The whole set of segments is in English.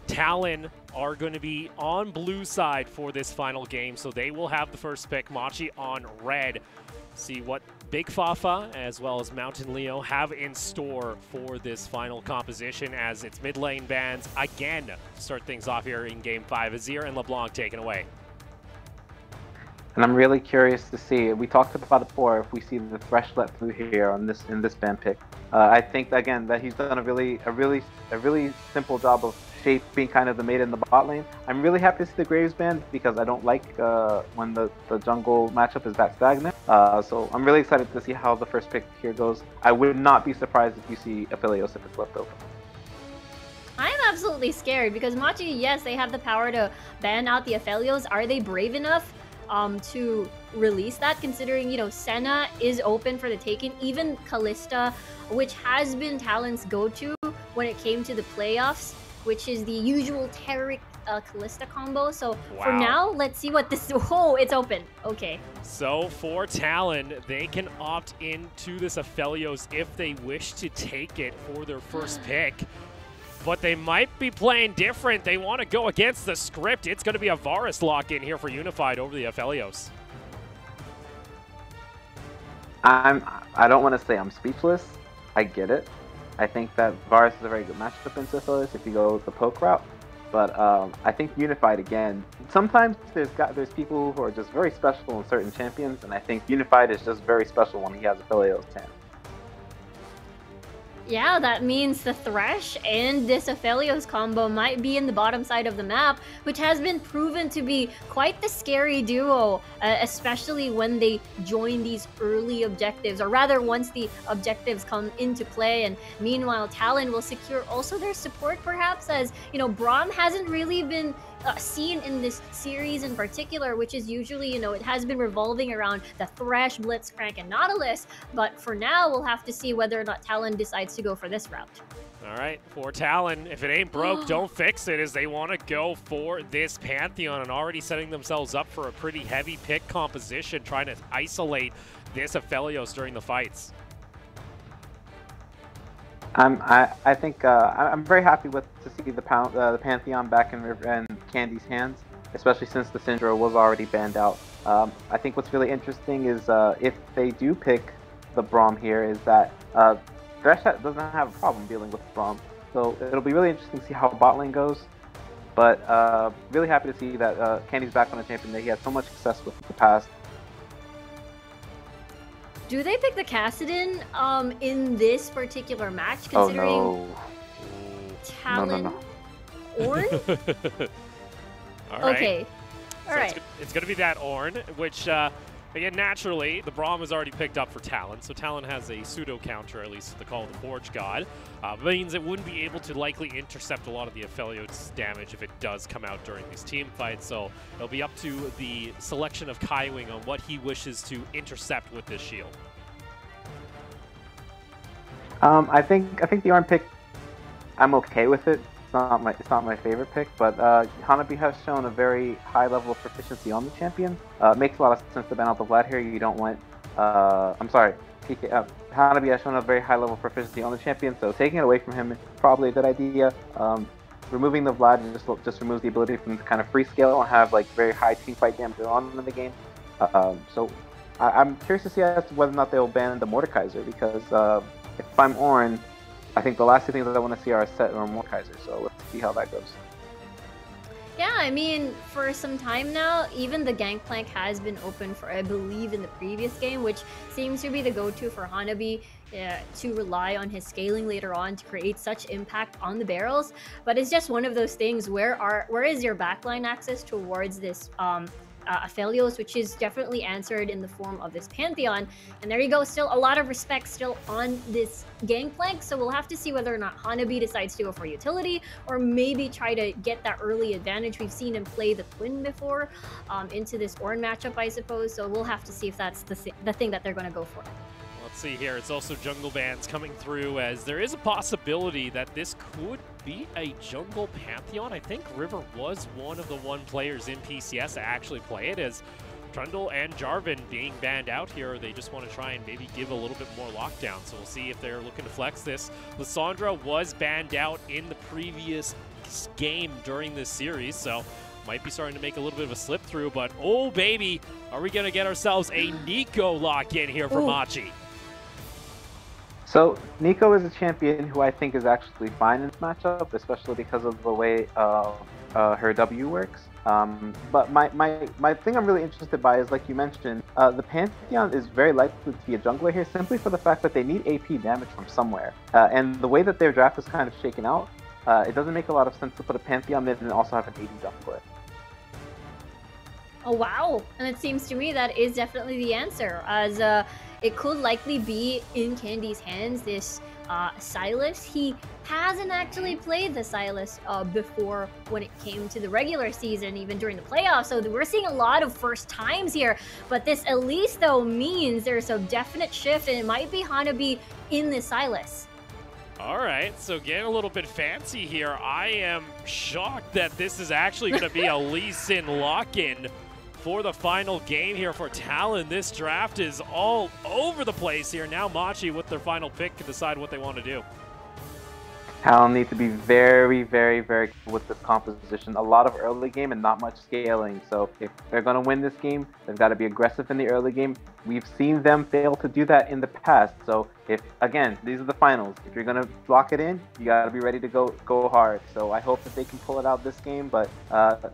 Talon are going to be on blue side for this final game, so they will have the first pick. Machi on red. See what Big Fafa as well as Mountain Leo have in store for this final composition as it's mid lane bans again to start things off here in game 5. Azir and LeBlanc taken away. And I'm really curious to see. We talked about it before. If we see the Thresh let through here on this ban pick, I think again that he's done a really simple job of shaping kind of the meta in the bot lane. I'm really happy to see the Graves ban because I don't like when the jungle matchup is that stagnant. So I'm really excited to see how the first pick here goes. I would not be surprised if you see Aphelios if it's left open. I'm absolutely scared because Machi, yes, they have the power to ban out the Aphelios. Are they brave enough to release that, considering, you know, Senna is open for the taking, even Kalista, which has been Talon's go-to when it came to the playoffs, which is the usual Taric Kalista combo. So for now, let's see what this... Oh, it's open. Okay. So for Talon, they can opt into this Aphelios if they wish to take it for their first pick. But they might be playing different. They want to go against the script. It's going to be a Varus lock-in here for Unified over the Aphelios. I don't want to say I'm speechless. I get it. I think that Varus is a very good matchup into Aphelios if you go the poke route. But I think Unified, again, sometimes there's people who are just very special in certain champions, and I think Unified is just very special when he has Aphelios 10. Yeah, that means the Thresh and this Aphelios combo might be in the bottom side of the map, which has been proven to be quite the scary duo, especially when they join these early objectives, or rather once the objectives come into play. And meanwhile, Talon will secure also their support, perhaps, as, you know, Braum hasn't really been seen in this series in particular, which is usually, you know, it has been revolving around the Thresh, Blitzcrank, and Nautilus. But for now, we'll have to see whether or not Talon decides to go for this route. All right, for Talon, if it ain't broke, don't fix it, as they want to go for this Pantheon and already setting themselves up for a pretty heavy pick composition, trying to isolate this Aphelios during the fights. I think I'm very happy to see the Pantheon back in Candy's hands, especially since the Syndra was already banned out. I think what's really interesting is if they do pick the Braum here, is that Thresh doesn't have a problem dealing with Braum. So it'll be really interesting to see how bot lane goes. But really happy to see that Candy's back on a champion that he had so much success with in the past. Do they pick the Kassadin in this particular match, considering Talon? No. Ornn? All right. Okay. All right. It's going to be that Ornn, which, again, naturally, the Braum is already picked up for Talon, so Talon has a pseudo counter, at least the Call of the Forge God. Means it wouldn't be able to likely intercept a lot of the Aphelios' damage if it does come out during these team fights, so it'll be up to the selection of Kaiwing on what he wishes to intercept with this shield. I think the Ornn pick, I'm okay with it. It's not my favorite pick, but Hanabi has shown a very high level of proficiency on the champion. It makes a lot of sense to ban out the Vlad here. You don't want, Hanabi has shown a very high level of proficiency on the champion, so taking it away from him is probably a good idea. Removing the Vlad just removes the ability for him to kind of free scale and have like very high team fight damage on in the game. So I'm curious to see as to whether or not they'll ban the Mordekaiser, because if I'm Ornn, I think the last two things that I want to see are a Set or Mordekaiser, so let's see how that goes. Yeah, I mean, for some time now, even the Gangplank has been open for, I believe, in the previous game, which seems to be the go-to for Hanabi to rely on his scaling later on to create such impact on the barrels. But it's just one of those things, where is your backline access towards this Aphelios, which is definitely answered in the form of this Pantheon. And there you go, still a lot of respect still on this Gangplank, so we'll have to see whether or not Hanabi decides to go for utility, or maybe try to get that early advantage. We've seen him play the Twin before into this Ornn matchup, I suppose, so we'll have to see if that's the thing that they're going to go for. Let's see here. It's also jungle bans coming through, as there is a possibility that this could be a jungle Pantheon. I think River was one of the players in PCS to actually play it, as Trundle and Jarvan being banned out here. They just want to try and maybe give a little bit more lockdown. So we'll see if they're looking to flex this. Lissandra was banned out in the previous game during this series, so might be starting to make a little bit of a slip through, but oh baby, are we gonna get ourselves a Nico lock in here for Machi? So Nico is a champion who I think is actually fine in this matchup, especially because of the way her W works. But my thing I'm really interested by is, like you mentioned, the Pantheon is very likely to be a jungler here simply for the fact that they need AP damage from somewhere. And the way that their draft is kind of shaken out, it doesn't make a lot of sense to put a Pantheon mid and also have an AD jungler. Oh wow, and it seems to me that is definitely the answer, as it could likely be in Candy's hands, this Sylas. He hasn't actually played the Sylas before when it came to the regular season, even during the playoffs, so we're seeing a lot of first times here. But this at least though means there's a definite shift, and it might be Hanabi in the Sylas. All right, so getting a little bit fancy here. I am shocked that this is actually going to be a Lee Sin lock-in for the final game here for Talon. This draft is all over the place here. Now Machi with their final pick can decide what they want to do. Talon need to be very, very, very careful with this composition. A lot of early game and not much scaling. So if they're going to win this game, they've got to be aggressive in the early game. We've seen them fail to do that in the past. So if, again, these are the finals. If you're going to lock it in, you got to be ready to go hard. So I hope that they can pull it out this game. But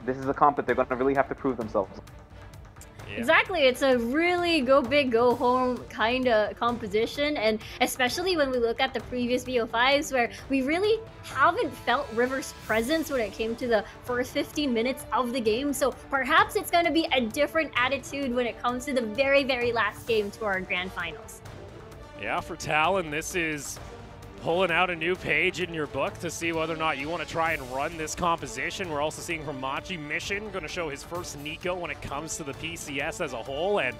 this is a comp that they're going to really have to prove themselves. Yeah. Exactly, it's a really go big, go home kind of composition, and especially when we look at the previous BO5s where we really haven't felt River's presence when it came to the first 15 minutes of the game. So perhaps it's going to be a different attitude when it comes to the very, very last game to our grand finals. Yeah, for Talon, this is pulling out a new page in your book to see whether or not you want to try and run this composition. We're also seeing from Machi Mission going to show his first Nico when it comes to the PCS as a whole, and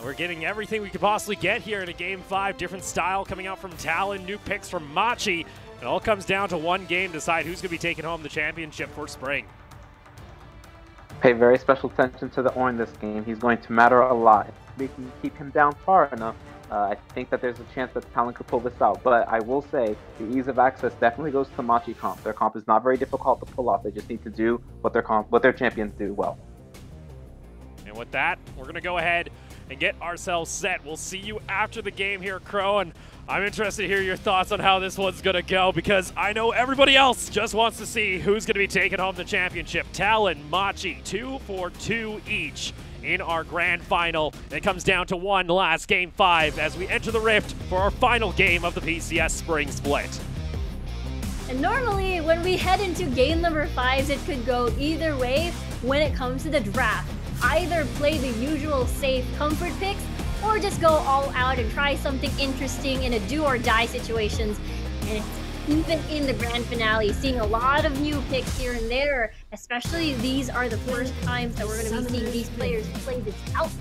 we're getting everything we could possibly get here in a Game 5. Different style coming out from Talon, new picks from Machi. It all comes down to one game to decide who's going to be taking home the championship for spring. Pay very special attention to the Ornn this game. He's going to matter a lot. If we can keep him down far enough, I think that there's a chance that Talon could pull this out. But I will say the ease of access definitely goes to Machi comp. Their comp is not very difficult to pull off. They just need to do what their champions do well. And with that, we're going to go ahead and get ourselves set. We'll see you after the game here, Crow, and I'm interested to hear your thoughts on how this one's going to go, because I know everybody else just wants to see who's going to be taking home the championship. Talon, Machi, 2 for 2 each in our grand final. It comes down to one last Game 5 as we enter the Rift for our final game of the PCS Spring Split. And normally, when we head into game number 5s, it could go either way when it comes to the draft. Either play the usual safe comfort picks, or just go all out and try something interesting in a do-or-die situations. And it's even in the grand finale, seeing a lot of new picks here and there, especially these are the first times that we're going to be seeing these players play this out.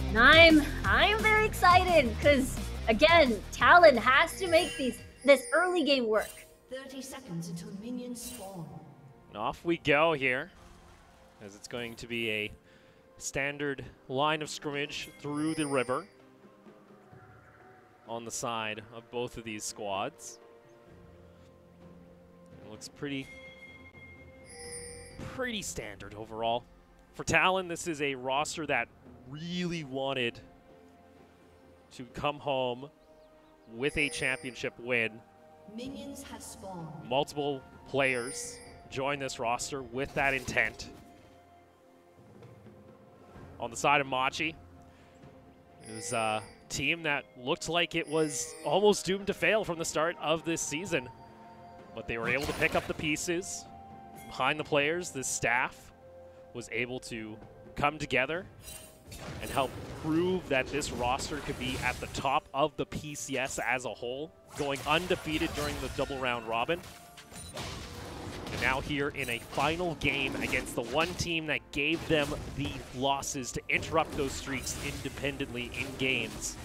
And I'm very excited because, again, Talon has to make this early game work. 30 seconds until minions spawn. And off we go here, as it's going to be a standard line of scrimmage through the river on the side of both of these squads. It looks pretty standard overall. For Talon, this is a roster that really wanted to come home with a championship win. Minions have spawned. Multiple players join this roster with that intent. On the side of Machi, it was a team that looked like it was almost doomed to fail from the start of this season. But they were able to pick up the pieces behind the players. This staff was able to come together and help prove that this roster could be at the top of the PCS as a whole, going undefeated during the double round robin. And now here in a final game against the one team that gave them the losses to interrupt those streaks independently in games.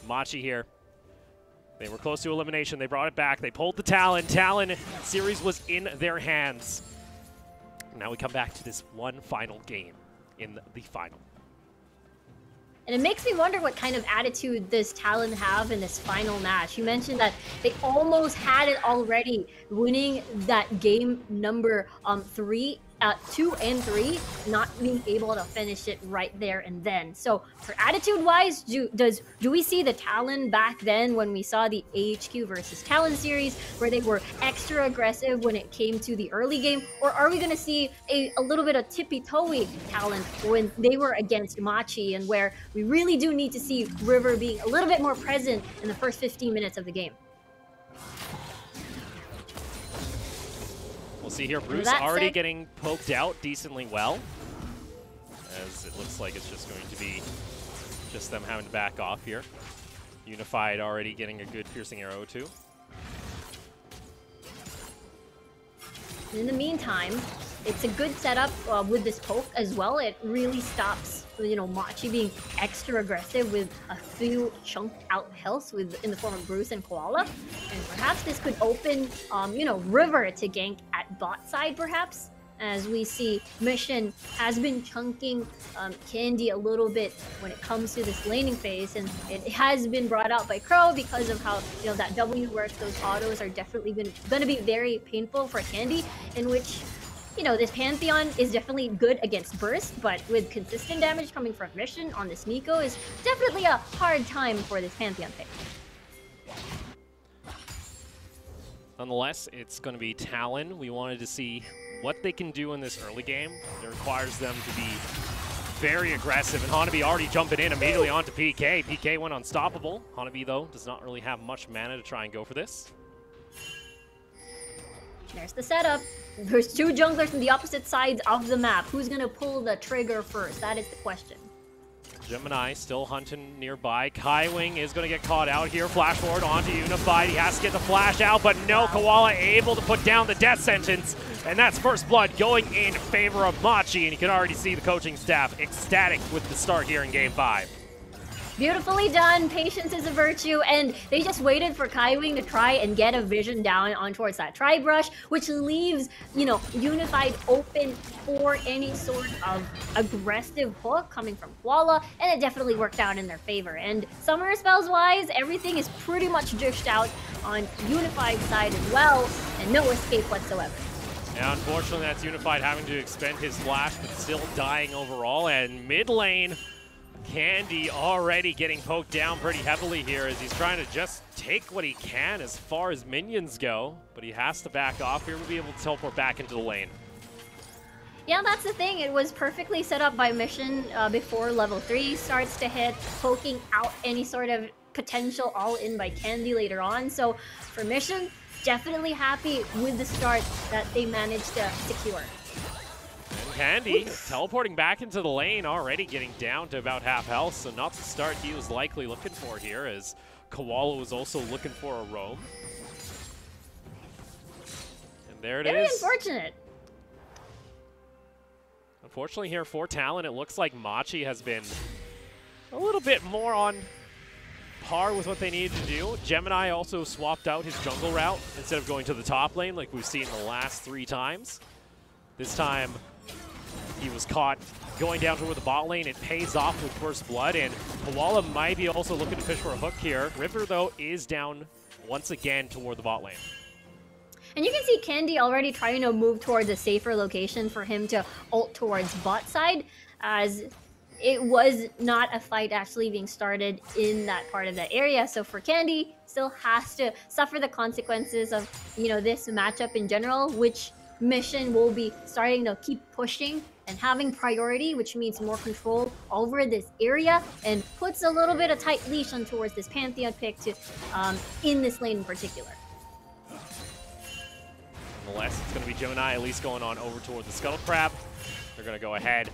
Machi here. They were close to elimination. They brought it back. They pulled the Talon. Talon series was in their hands. Now we come back to this one final game in the final. And it makes me wonder what kind of attitude does Talon have in this final match. You mentioned that they almost had it already, winning that game number 2 and 3, not being able to finish it right there and then. So for attitude-wise, do we see the Talon back then when we saw the AHQ versus Talon series, where they were extra aggressive when it came to the early game? Or are we going to see a little bit of tippy-toey Talon when they were against Machi, and where we really do need to see River being a little bit more present in the first 15 minutes of the game? We'll see here. Bruce already getting poked out decently well, as it looks like it's just going to be just them having to back off here. Unified already getting a good piercing arrow too. In the meantime, it's a good setup with this poke as well. It really stops, you know, Machi being extra aggressive with a few chunked out healths in the form of Bruce and Koala. And perhaps this could open, you know, River to gank at bot side perhaps, as we see Mission has been chunking Candy a little bit when it comes to this laning phase, and it has been brought out by Crow because of how, you know, that W works. Those autos are definitely going to be very painful for Candy, in which, you know, this Pantheon is definitely good against Burst, but with consistent damage coming from Mission on this Nico is definitely a hard time for this Pantheon pick. Nonetheless, it's going to be Talon. We wanted to see what they can do in this early game. It requires them to be very aggressive, and Hanabi already jumping in immediately onto PK. PK went unstoppable. Hanabi, though, does not really have much mana to try and go for this. There's the setup. There's two junglers on the opposite sides of the map. Who's going to pull the trigger first? That is the question. Gemini still hunting nearby. Kaiwing is going to get caught out here. Flash forward onto Unified. He has to get the flash out, but no, Koala able to put down the death sentence. And that's first blood going in favor of Machi, and you can already see the coaching staff ecstatic with the start here in Game 5. Beautifully done. Patience is a virtue, and they just waited for Kaiwing to try and get a vision down on towards that tri-brush, which leaves, you know, Unified open for any sort of aggressive hook coming from Koala, and it definitely worked out in their favor. And summoner spells wise, everything is pretty much dished out on Unified's side as well, and no escape whatsoever. Now, unfortunately, that's Unified having to expend his flash, but still dying overall. And mid lane, Candy already getting poked down pretty heavily here as he's trying to just take what he can as far as minions go, but he has to back off here to be able to teleport back into the lane. Yeah, that's the thing. It was perfectly set up by Mission before level 3 starts to hit, poking out any sort of potential all-in by Candy later on. So for Mission, definitely happy with the start that they managed to secure. And Candy teleporting back into the lane, already getting down to about half health, so not the start he was likely looking for here, as Koala was also looking for a roam. And there it is. Very unfortunate. Unfortunately here for Talon, it looks like Machi has been a little bit more on par with what they needed to do. Gemini also swapped out his jungle route instead of going to the top lane like we've seen the last 3 times. This time, he was caught going down toward the bot lane. It pays off with first blood, and Koala might be also looking to fish for a hook here. River, though, is down once again toward the bot lane. And you can see Candy already trying to move towards a safer location for him to ult towards bot side, as it was not a fight actually being started in that part of the area. So for Candy, still has to suffer the consequences of, you know, this matchup in general, which Mission will be starting to keep pushing and having priority, which means more control over this area and puts a little bit of tight leash on towards this Pantheon pick to in this lane in particular. Nonetheless, it's going to be Gemini at least going on over toward the Scuttle Crab. They're going to go ahead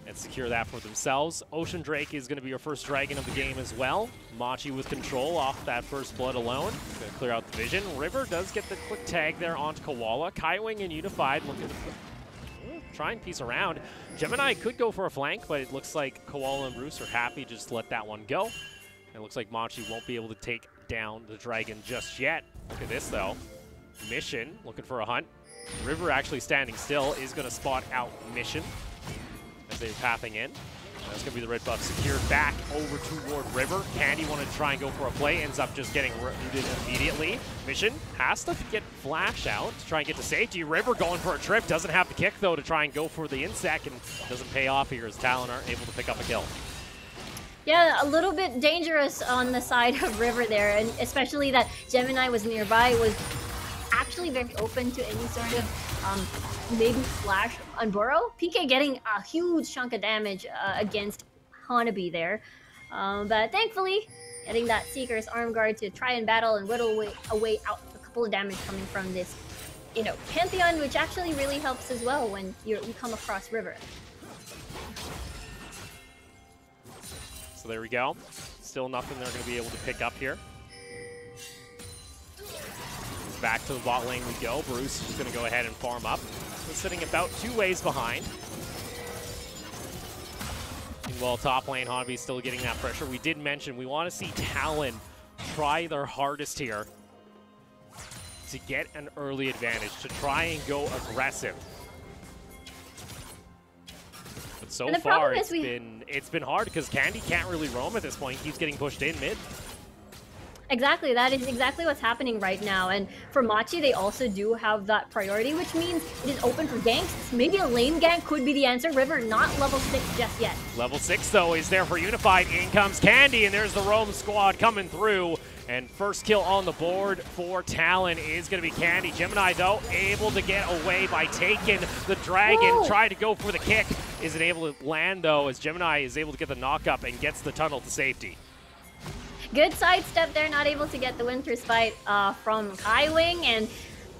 and secure that for themselves. Ocean Drake is going to be your first dragon of the game as well. Machi with control off that first blood alone. Going to clear out the vision. River does get the quick tag there onto Koala. Kaiwing and Unified looking to try and piece around. Gemini could go for a flank, but it looks like Koala and Bruce are happy to just let that one go. It looks like Machi won't be able to take down the dragon just yet. Look at this though. Mission looking for a hunt. River actually standing still is going to spot out Mission as they're pathing in. That's going to be the red buff secured back over toward River. Candy wanted to try and go for a play, ends up just getting rooted immediately. Mission has to get Flash out to try and get to safety. River going for a trip, doesn't have the kick though to try and go for the insec, and doesn't pay off here as Talon aren't able to pick up a kill. Yeah, a little bit dangerous on the side of River there, and especially that Gemini was nearby, was actually very open to any sort of maybe flash on Burrow. PK getting a huge chunk of damage against Hanabi there. But thankfully, getting that Seeker's arm guard to try and battle and whittle away out a couple of damage coming from this, you know, Pantheon, which actually really helps as well when you come across River. So there we go. Still nothing they're going to be able to pick up here. Back to the bot lane we go. Bruce is going to go ahead and farm up. We're sitting about 2 ways behind. Meanwhile, top lane, Hanabi still getting that pressure. We did mention we want to see Talon try their hardest here to get an early advantage, to try and go aggressive. But so far, it's been hard because Candy can't really roam at this point. He's getting pushed in mid. Exactly, that is exactly what's happening right now. And for Machi, they also do have that priority, which means it is open for ganks. Maybe a lane gank could be the answer. River not level 6 just yet. Level 6, though, is there for Unified. In comes Candy, and there's the roam squad coming through. And first kill on the board for Talon is going to be Candy. Gemini, though, able to get away by taking the dragon. Whoa. Try to go for the kick. Isn't able to land, though, as Gemini is able to get the knock up and gets the tunnel to safety. Good sidestep there, not able to get the Winter Spite from Kaiwing, and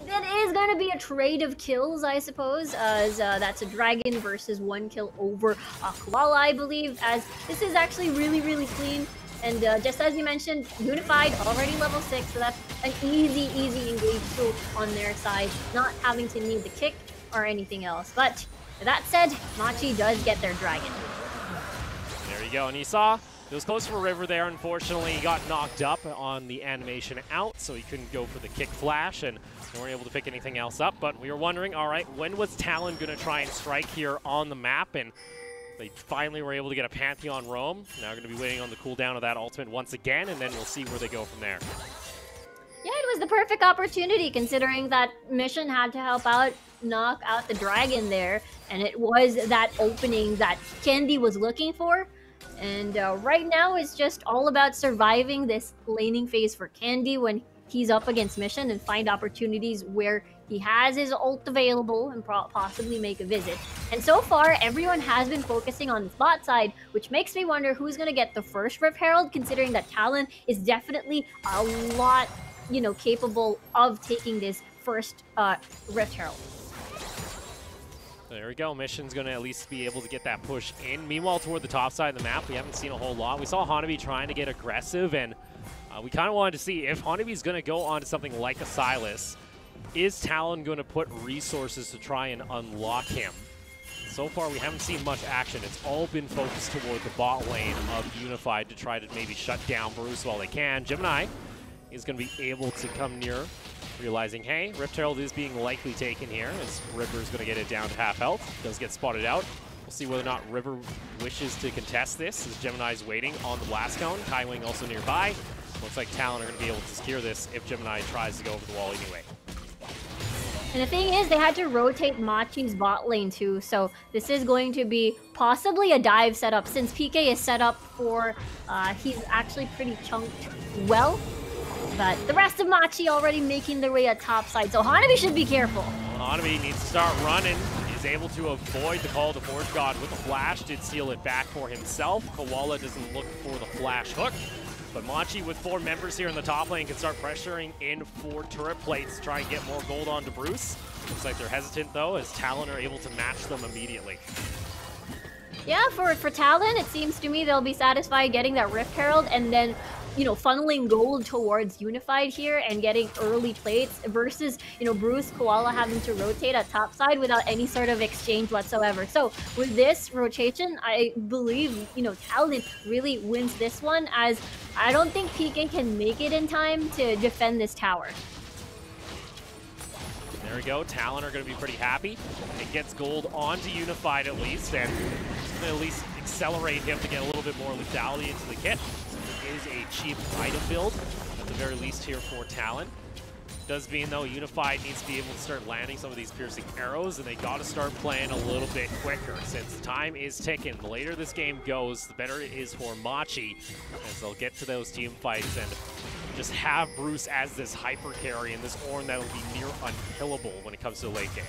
that is going to be a trade of kills, I suppose, as that's a dragon versus 1 kill over Koala, I believe, as this is actually really, really clean. And just as you mentioned, Unified already level 6, so that's an easy engage tool on their side, not having to need the kick or anything else. But that said, Machi does get their dragon. There you go, and you saw it was close for River there. Unfortunately, he got knocked up on the animation out, so he couldn't go for the kick flash, and they weren't able to pick anything else up. But we were wondering, all right, when was Talon going to try and strike here on the map? And they finally were able to get a Pantheon roam. Now we're going to be waiting on the cooldown of that ultimate once again, and then we'll see where they go from there. Yeah, it was the perfect opportunity, considering that Mission had to help out, knock out the dragon there, and it was that opening that Candy was looking for. And right now, it's just all about surviving this laning phase for Candy when he's up against Mission and find opportunities where he has his ult available and possibly make a visit. And so far, everyone has been focusing on the bot side, which makes me wonder who's going to get the first Rift Herald, considering that Talon is definitely a lot, you know, capable of taking this first Rift Herald. There we go. Mission's going to at least be able to get that push in. Meanwhile, toward the top side of the map, we haven't seen a whole lot. We saw Hanabi trying to get aggressive, and we kind of wanted to see if Hanabi's going to go on to something like a Sylas. Is Talon going to put resources to try and unlock him? So far, we haven't seen much action. It's all been focused toward the bot lane of Unified to try to maybe shut down Bruce while they can. Gemini is going to be able to come near, realizing, hey, Rift Herald is being likely taken here, as River's going to get it down to half health. Does get spotted out. We'll see whether or not River wishes to contest this, as Gemini's waiting on the blast cone. Kaiwing also nearby. Looks like Talon are going to be able to secure this if Gemini tries to go over the wall anyway. And the thing is, they had to rotate Machi's bot lane too, so this is going to be possibly a dive setup, since PK is set up for, he's actually pretty chunked well. But the rest of Machi already making their way at top side, so Hanabi should be careful. Well, Hanabi needs to start running. Is able to avoid the call to Forge God with a flash. Did steal it back for himself. Koala doesn't look for the flash hook. But Machi with 4 members here in the top lane can start pressuring in for turret plates to try and get more gold onto Bruce. Looks like they're hesitant though, as Talon are able to match them immediately. Yeah, for Talon, it seems to me they'll be satisfied getting that Rift Herald and then, you know, funneling gold towards Unified here and getting early plates versus, you know, Bruce, Koala having to rotate at top side without any sort of exchange whatsoever. So with this rotation, I believe, you know, Talon really wins this one, as I don't think PK can make it in time to defend this tower. There we go. Talon are going to be pretty happy. It gets gold onto Unified at least, and it's going to at least accelerate him to get a little bit more lethality into the kit. So it is a cheap item build, at the very least here for Talon. Does mean, though, Unified needs to be able to start landing some of these piercing arrows, and they got to start playing a little bit quicker since time is ticking. The later this game goes, the better it is for Machi, as they'll get to those team fights and just have Bruce as this hyper carry and this Ornn that'll be near unkillable when it comes to the late game.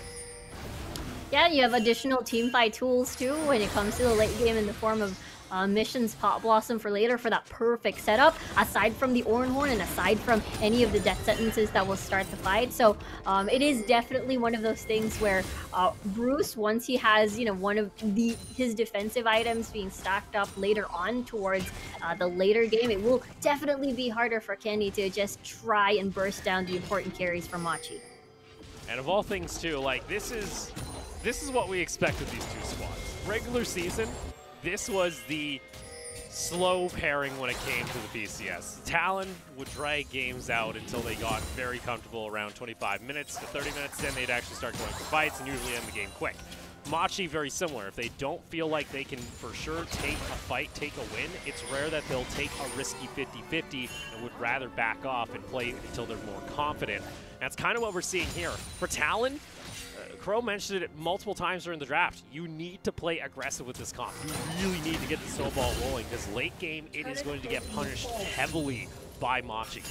Yeah, you have additional team fight tools too when it comes to the late game in the form of missions, Pot Blossom for later for that perfect setup, aside from the Ornn Horn and aside from any of the death sentences that will start the fight. So it is definitely one of those things where Bruce, once he has, you know, one of his defensive items being stacked up later on towards the later game, it will definitely be harder for Candy to just try and burst down the important carries from Machi. And of all things too, like this is what we expect of these two squads. Regular season, this was the slow pairing when it came to the PCS. Talon would drag games out until they got very comfortable around 25 minutes to 30 minutes, then they'd actually start going for fights and usually end the game quick. Machi, very similar. If they don't feel like they can for sure take a fight, take a win, it's rare that they'll take a risky 50-50 and would rather back off and play until they're more confident. That's kind of what we're seeing here. For Talon, Crow mentioned it multiple times during the draft. You need to play aggressive with this comp. You really need to get the snowball rolling because late game, it is going to get punished heavily by Machi.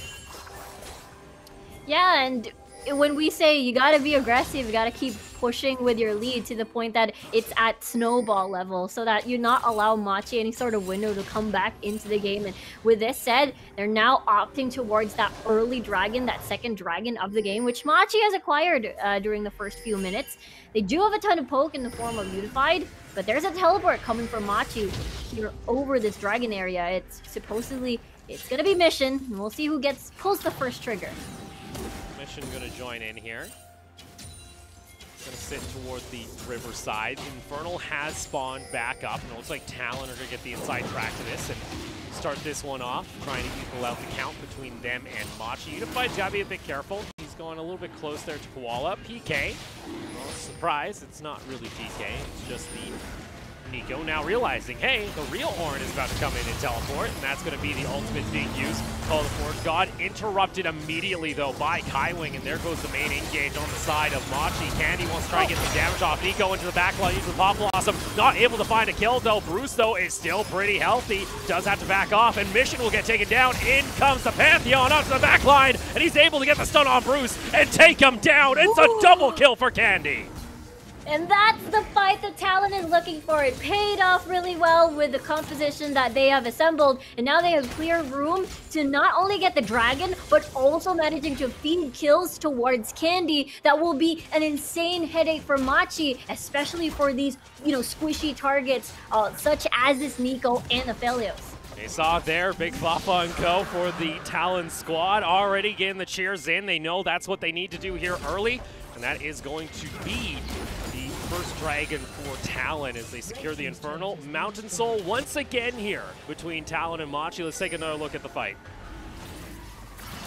Yeah, and when we say you gotta be aggressive, you gotta keep pushing with your lead to the point that it's at snowball level so that you not allow Machi any sort of window to come back into the game. And with this said, they're now opting towards that early dragon, that second dragon of the game, which Machi has acquired during the first few minutes. They do have a ton of poke in the form of Unified, but there's a teleport coming from Machi here over this dragon area. It's supposedly, it's gonna be Mission, and we'll see who pulls the first trigger. Mission gonna join in here. Gonna sit toward the riverside. Infernal has spawned back up, and it looks like Talon are gonna get the inside track to this and start this one off, trying to equal out the count between them and Machi. Unified's gotta be a bit careful. He's going a little bit close there to Koala. PK. Well, surprise, it's not really PK, it's just the Nico now realizing, hey, the real Ornn is about to come in and teleport, and that's going to be the ultimate being used. Call the Forge God interrupted immediately, though, by Kaiwing, and there goes the main engage on the side of Machi. Candy wants to try and get some damage off. Nico into the backline, uses the Pop Blossom. Not able to find a kill, though. Bruce, though, is still pretty healthy. Does have to back off, and Mission will get taken down. In comes the Pantheon onto the backline, and he's able to get the stun on Bruce and take him down. It's a double kill for Candy. And that's the fight that Talon is looking for. It paid off really well with the composition that they have assembled. And now they have clear room to not only get the dragon, but also managing to feed kills towards Candy. That will be an insane headache for Machi, especially for these, you know, squishy targets such as this Nico and Aphelios. They saw it there, Big Fafa and Co. for the Talon squad. Already getting the cheers in. They know that's what they need to do here early. And that is going to be the first dragon for Talon as they secure the Infernal. Mountain Soul once again here between Talon and Machi. Let's take another look at the fight.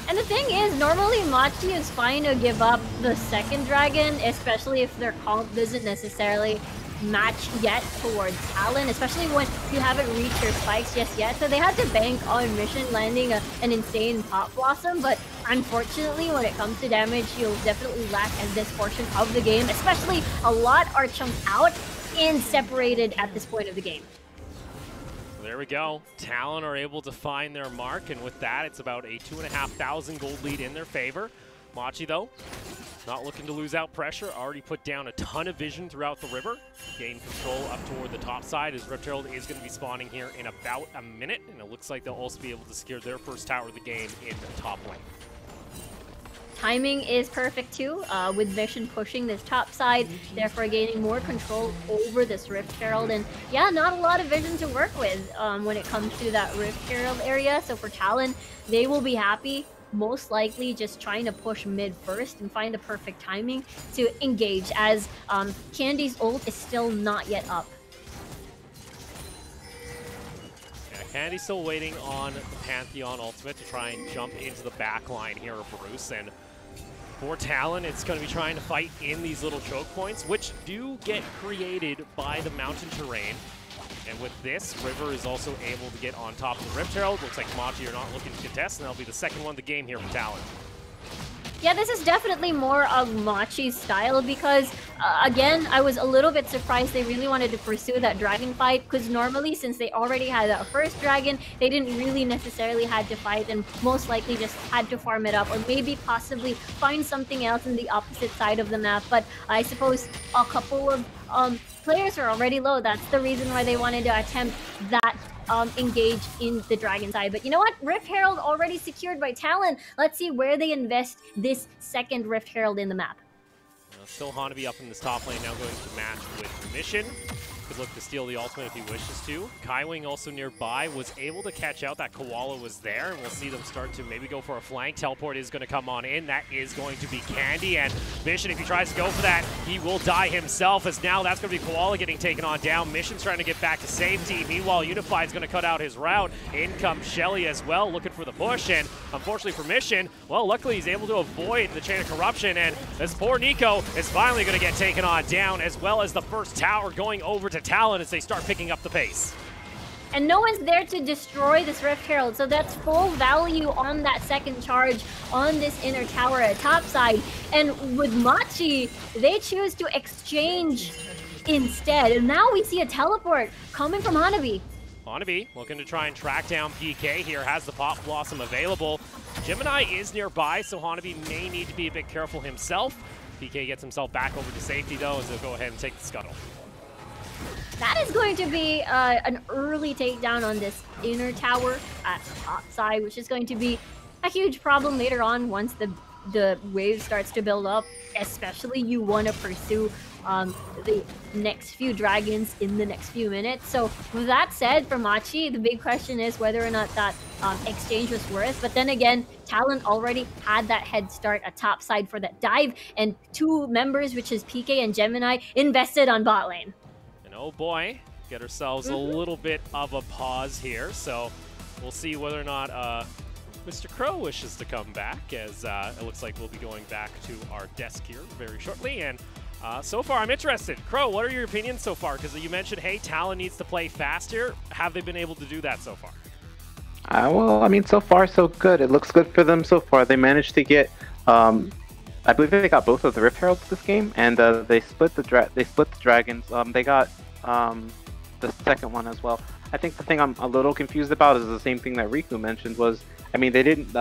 And the thing is, normally Machi is fine to give up the second dragon, especially if their comp doesn't necessarily match yet towards Talon, especially when you haven't reached your spikes just yet. So they had to bank on Mission landing an insane Pop Blossom, but unfortunately when it comes to damage, you'll definitely lack at this portion of the game, especially a lot are chunked out and separated at this point of the game. There we go. Talon are able to find their mark, and with that, it's about a 2,500 gold lead in their favor. Machi, though, not looking to lose out pressure. Already put down a ton of vision throughout the river. Gain control up toward the top side as Rift Herald is going to be spawning here in about a minute, and it looks like they'll also be able to secure their first tower of the game in the top lane. Timing is perfect too, with Mission pushing this top side, therefore gaining more control over this Rift Herald. And yeah, not a lot of vision to work with when it comes to that Rift Herald area. So for Talon, they will be happy, most likely just trying to push mid first and find the perfect timing to engage, as Candy's ult is still not yet up. Candy's still waiting on the Pantheon ultimate to try and jump into the back line here of Bruce. And for Talon, it's going to be trying to fight in these little choke points, which do get created by the mountain terrain. And with this, River is also able to get on top of the Rift Herald. Looks like Machi are not looking to contest, and that'll be the second one of the game here for Talon. Yeah, this is definitely more of Machi's style because, again, I was a little bit surprised they really wanted to pursue that dragon fight because normally, since they already had that first dragon, they didn't really necessarily had to fight and most likely just had to farm it up or maybe possibly find something else in the opposite side of the map. But I suppose a couple of players are already low. That's the reason why they wanted to attempt that engage in the dragon side. But you know what? Rift Herald already secured by Talon. Let's see where they invest this second Rift Herald in the map. Still Hanabi up in this top lane, now going to match with Mission. Could look to steal the ultimate if he wishes to. Kaiwing also nearby was able to catch out that Koala was there, and we'll see them start to maybe go for a flank. Teleport is going to come on in. That is going to be Candy, and Mission, if he tries to go for that, he will die himself, as now that's going to be Koala getting taken on down. Mission's trying to get back to safety. Meanwhile, Unified's going to cut out his route. In comes Shelly as well, looking for the push, and unfortunately for Mission, well, luckily he's able to avoid the chain of corruption, and this poor Nico is finally going to get taken on down, as well as the first tower going over to Talon as they start picking up the pace. And no one's there to destroy this Rift Herald, so that's full value on that second charge on this inner tower at top side. And with Machi, they choose to exchange instead. And now we see a teleport coming from Hanabi. Hanabi looking to try and track down PK here, has the Pop Blossom available. Gemini is nearby, so Hanabi may need to be a bit careful himself. PK gets himself back over to safety though, as they'll go ahead and take the scuttle. That is going to be an early takedown on this inner tower at the top side, which is going to be a huge problem later on once the wave starts to build up. Especially you want to pursue the next few dragons in the next few minutes. So with that said, for Machi, the big question is whether or not that exchange was worth. But then again, Talon already had that head start at top side for that dive, and two members, which is PK and Gemini, invested on bot lane. Oh boy, get ourselves a little bit of a pause here, so we'll see whether or not Mr. Crow wishes to come back, as it looks like we'll be going back to our desk here very shortly. And so far, I'm interested. Crow, what are your opinions so far? Because you mentioned, hey, Talon needs to play faster. Have they been able to do that so far? Well, I mean, so far so good. It looks good for them so far. They managed to get, I believe they got both of the Rift Heralds this game, and they split the dragons. They got the second one as well. I think the thing I'm a little confused about is the same thing that Riku mentioned was, I mean, they didn't,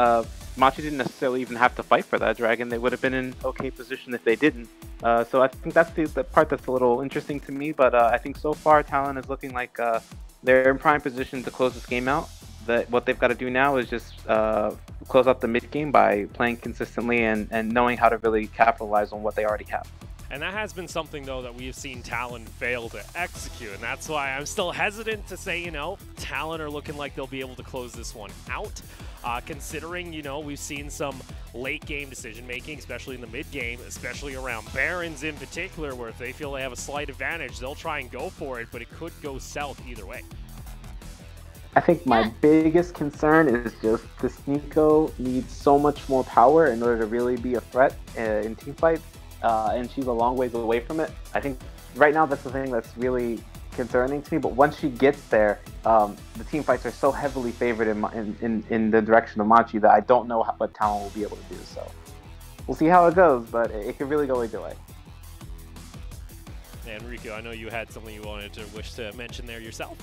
Machi didn't necessarily even have to fight for that dragon. They would have been in okay position if they didn't. So I think that's the part that's a little interesting to me, but I think so far Talon is looking like they're in prime position to close this game out. That what they've got to do now is just close out the mid game by playing consistently and knowing how to really capitalize on what they already have. And that has been something, though, that we have seen Talon fail to execute. And that's why I'm still hesitant to say, you know, Talon are looking like they'll be able to close this one out. Considering, you know, we've seen some late-game decision-making, especially in the mid-game, especially around Barons in particular, where if they feel they have a slight advantage, they'll try and go for it, but it could go south either way. I think my biggest concern is just this Nico needs so much more power in order to really be a threat in teamfights. And she's a long ways away from it. I think right now that's the thing that's really concerning to me. But once she gets there, the team fights are so heavily favored in the direction of Machi that I don't know what Talon will be able to do. So we'll see how it goes, but it could really go either way. And Riku, I know you had something you wanted to wish to mention there yourself.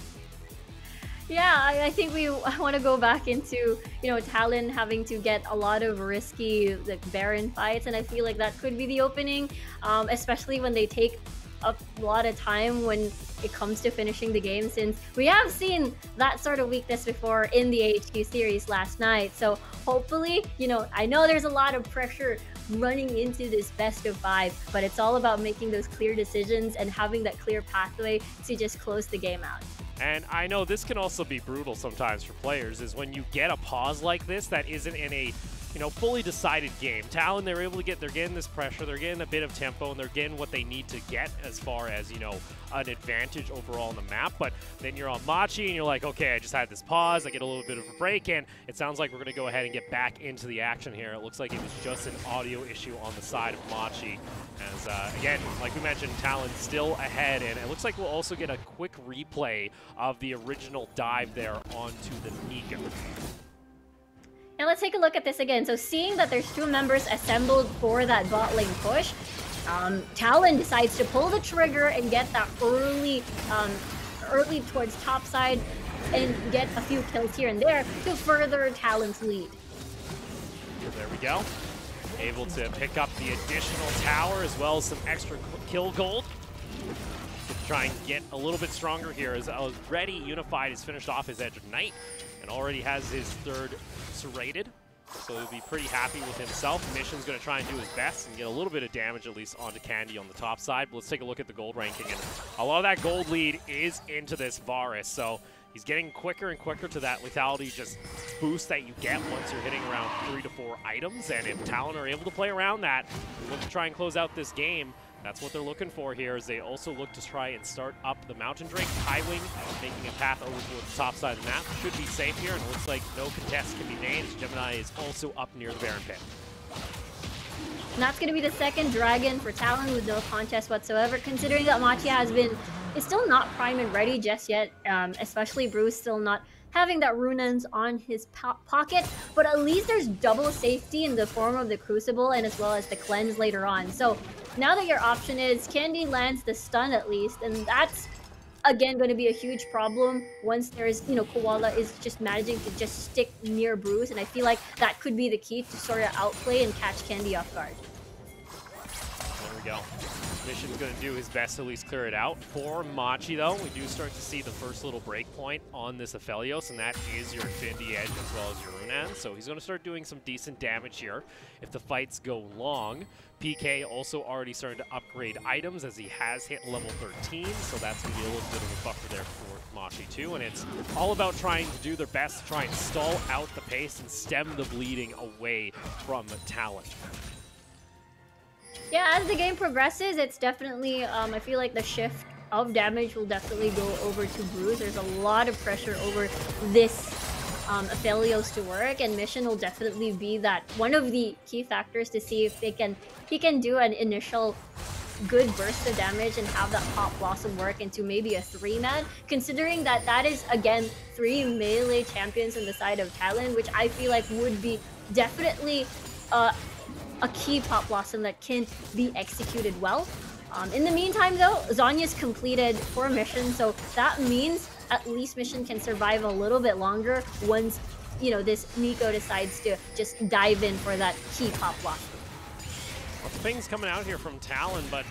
Yeah, I think I want to go back into, you know, Talon having to get a lot of risky Baron fights, and I feel like that could be the opening, especially when they take up a lot of time when it comes to finishing the game, since we have seen that sort of weakness before in the HQ series last night. So hopefully, you know, I know there's a lot of pressure running into this best of 5, but it's all about making those clear decisions and having that clear pathway to just close the game out. And I know this can also be brutal sometimes for players, is when you get a pause like this that isn't in a you know, fully decided game. Talon, they're getting this pressure, they're getting a bit of tempo, and they're getting what they need to get as far as, you know, an advantage overall on the map. But then you're on Machi, and you're like, okay, I just had this pause, I get a little bit of a break, and it sounds like we're going to go ahead and get back into the action here. It looks like it was just an audio issue on the side of Machi. As, again, like we mentioned, Talon still ahead, and it looks like we'll also get a quick replay of the original dive there onto the Nico. Now let's take a look at this again. So seeing that there's 2 members assembled for that bot lane push, Talon decides to pull the trigger and get that early towards top side and get a few kills here and there to further Talon's lead. There we go. Able to pick up the additional tower as well as some extra kill gold. To try and get a little bit stronger here as already Unified has finished off his Edge of Night and already has his 3rd serrated. So he'll be pretty happy with himself. Mission's going to try and do his best and get a little bit of damage at least onto Candy on the top side. But let's take a look at the gold ranking. And a lot of that gold lead is into this Varus. So he's getting quicker and quicker to that lethality just boost that you get once you're hitting around 3 to 4 items. And if Talon are able to play around that, look to try and close out this game. That's what they're looking for here, as they also look to try and start up the Mountain Drake. Highwing making a path over towards the top side of the map. Should be safe here, and it looks like no contest can be made, as Gemini is also up near the Baron Pit. And that's going to be the 2nd dragon for Talon with no contest whatsoever, considering that Machi is still not prime and ready just yet, especially Bruce still not having that Runans on his pocket, but at least there's double safety in the form of the Crucible and as well as the Cleanse later on. So now that your option is Candy lands the stun at least, and that's again going to be a huge problem once there's, you know, Koala is just managing to just stick near Bruce, and I feel like that could be the key to sort of outplay and catch Candy off guard. There we go. Mission's going to do his best to at least clear it out. For Machi, though, we do start to see the first little break point on this Aphelios, and that is your Infinity Edge as well as your Runan. So he's going to start doing some decent damage here if the fights go long. PK also already starting to upgrade items as he has hit level 13, so that's going to be a little bit of a buffer there for Machi too. And it's all about trying to do their best to try and stall out the pace and stem the bleeding away from Talon. Yeah, as the game progresses, it's definitely, I feel like the shift of damage will definitely go over to Bruce. There's a lot of pressure over this Aphelios to work, and Mission will definitely be that one of the key factors to see if he can do an initial good burst of damage and have that Pop Blossom work into maybe a 3-man, considering that is, again, 3 melee champions on the side of Talon, which I feel like would be definitely a key Pop Blossom that can be executed well. In the meantime, though, Zhonya's completed 4 missions, so that means at least Mission can survive a little bit longer once, you know, this Nico decides to just dive in for that key Pop Blossom. Lots of things coming out here from Talon, but